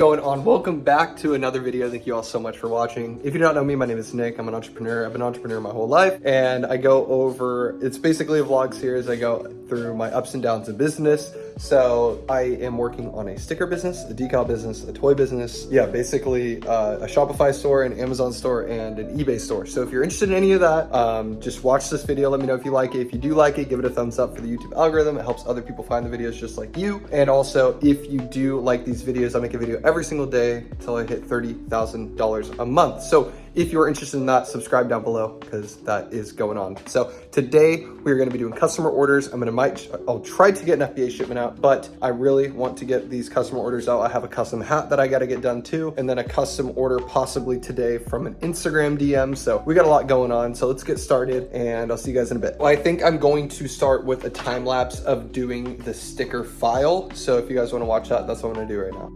Going on, welcome back to another video. Thank you all so much for watching. If you don't know me, my name is Nick. I'm an entrepreneur. I've been an entrepreneur my whole life, and I go over, it's basically a vlog series. I go through my ups and downs of business. So I am working on a sticker business, a decal business, a toy business. Yeah, basically a Shopify store, an Amazon store, and an eBay store. So if you're interested in any of that, just watch this video. Let me know if you like it. If you do like it, give it a thumbs up for the YouTube algorithm. It helps other people find the videos just like you. And also, if you do like these videos, I make a video every single day until I hit $30,000 a month. So if you're interested in that, subscribe down below because that is going on. So today we're going to be doing customer orders. I'll try to get an FBA shipment out, but I really want to get these customer orders out. I have a custom hat that I got to get done too, and then a custom order possibly today from an Instagram DM. So we got a lot going on. So let's get started, and I'll see you guys in a bit. Well, I think I'm going to start with a time lapse of doing the sticker file. So if you guys want to watch that, that's what I'm going to do right now.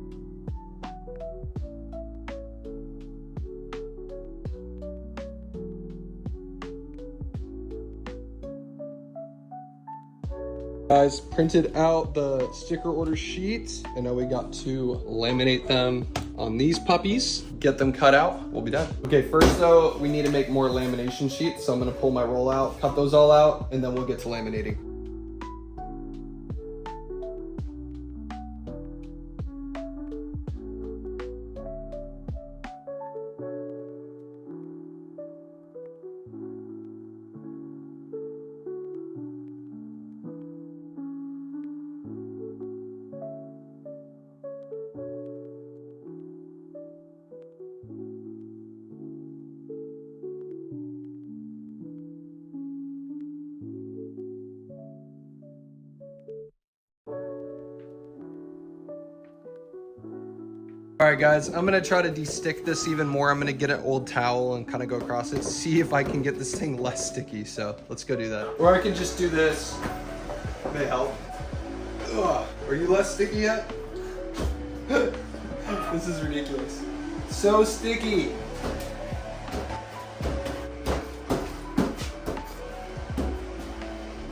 Guys, printed out the sticker order sheets, and now we got to laminate them on these puppies, get them cut out, we'll be done. Okay, first though, we need to make more lamination sheets, so I'm gonna pull my roll out, cut those all out, and then we'll get to laminating. All right, guys, I'm gonna try to de-stick this even more. I'm gonna get an old towel and kind of go across it, see if I can get this thing less sticky. So let's go do that. Or I can just do this. May help. Ugh. Are you less sticky yet? This is ridiculous. So sticky.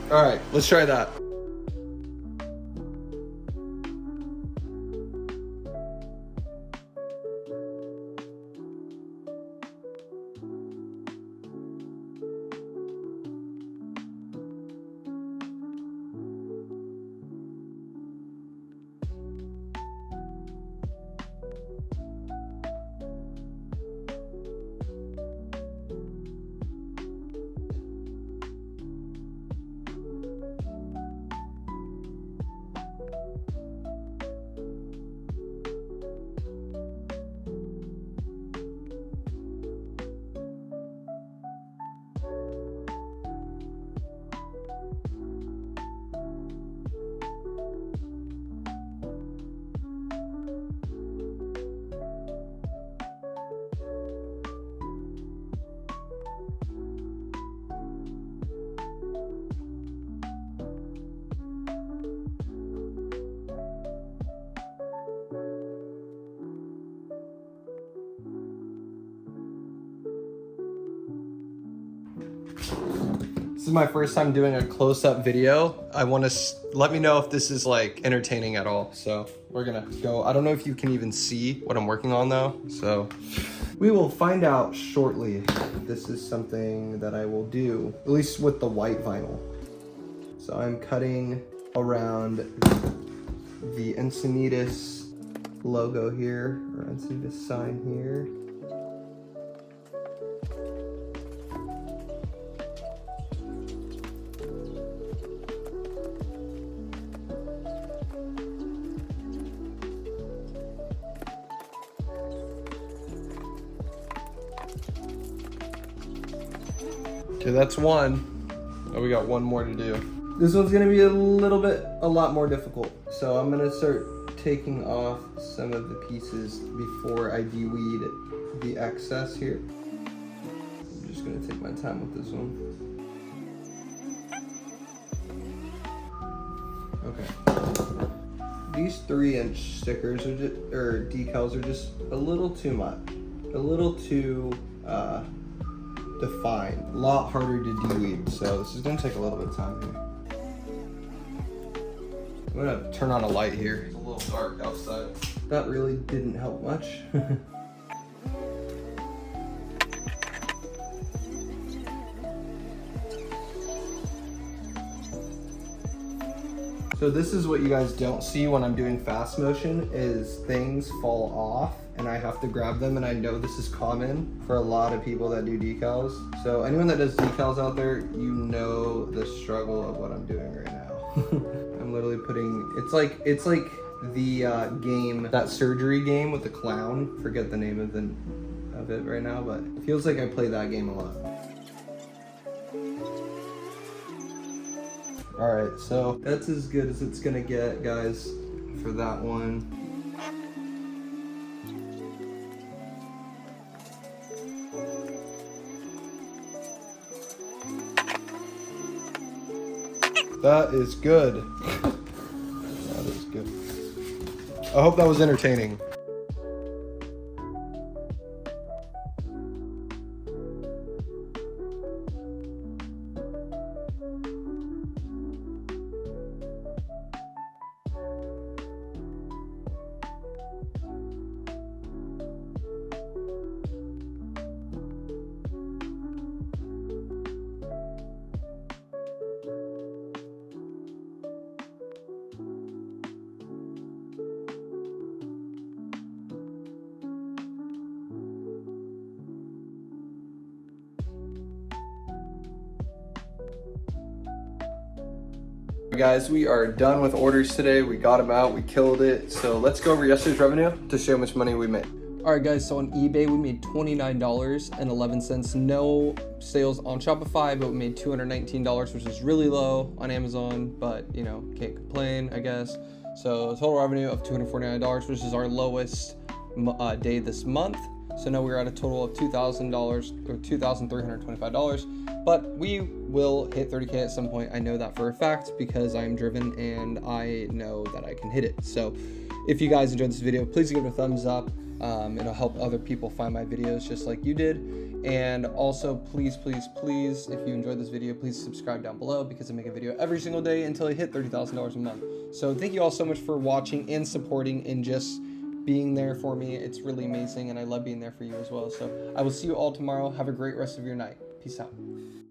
All right, let's try that. This is my first time doing a close-up video. I want to let me know if this is like entertaining at all. So we're gonna go. I don't know if you can even see what I'm working on though. So we will find out shortly if this is something that I will do, at least with the white vinyl. So I'm cutting around the Encinitas logo here, or Encinitas sign here. Okay, that's one. Oh, we got one more to do. This one's gonna be a lot more difficult. So I'm gonna start taking off some of the pieces before I de-weed the excess here. I'm just gonna take my time with this one. Okay. These 3-inch stickers are just, or decals are just a little too much. A little too defined, a lot harder to de-weed, so this is gonna take a little bit of time here. I'm gonna turn on a light here. It's a little dark outside. That really didn't help much. So this is what you guys don't see when I'm doing fast motion, is things fall off and I have to grab them, and I know this is common for a lot of people that do decals. So anyone that does decals out there, you know the struggle of what I'm doing right now. I'm literally putting, it's like the game, that surgery game with the clown. Forget the name of it right now, but it feels like I play that game a lot. All right, so that's as good as it's gonna get, guys, for that one. That is good. That is good. I hope that was entertaining. Guys, we are done with orders today. We got them out, we killed it. So let's go over yesterday's revenue to show how much money we made. All right, guys, so on eBay, we made $29.11. No sales on Shopify, but we made $219, which is really low. On Amazon, but you know, can't complain, I guess. So total revenue of $249, which is our lowest day this month. So now we're at a total of $2,000 or $2,325, but we will hit 30K at some point. I know that for a fact because I am driven and I know that I can hit it. So if you guys enjoyed this video, please give it a thumbs up. It'll help other people find my videos just like you did. And also, please, please, please, if you enjoyed this video, please subscribe down below because I make a video every single day until I hit $30,000 a month. So thank you all so much for watching and supporting and just being there for me. It's really amazing, and I love being there for you as well. So I will see you all tomorrow. Have a great rest of your night. Peace out.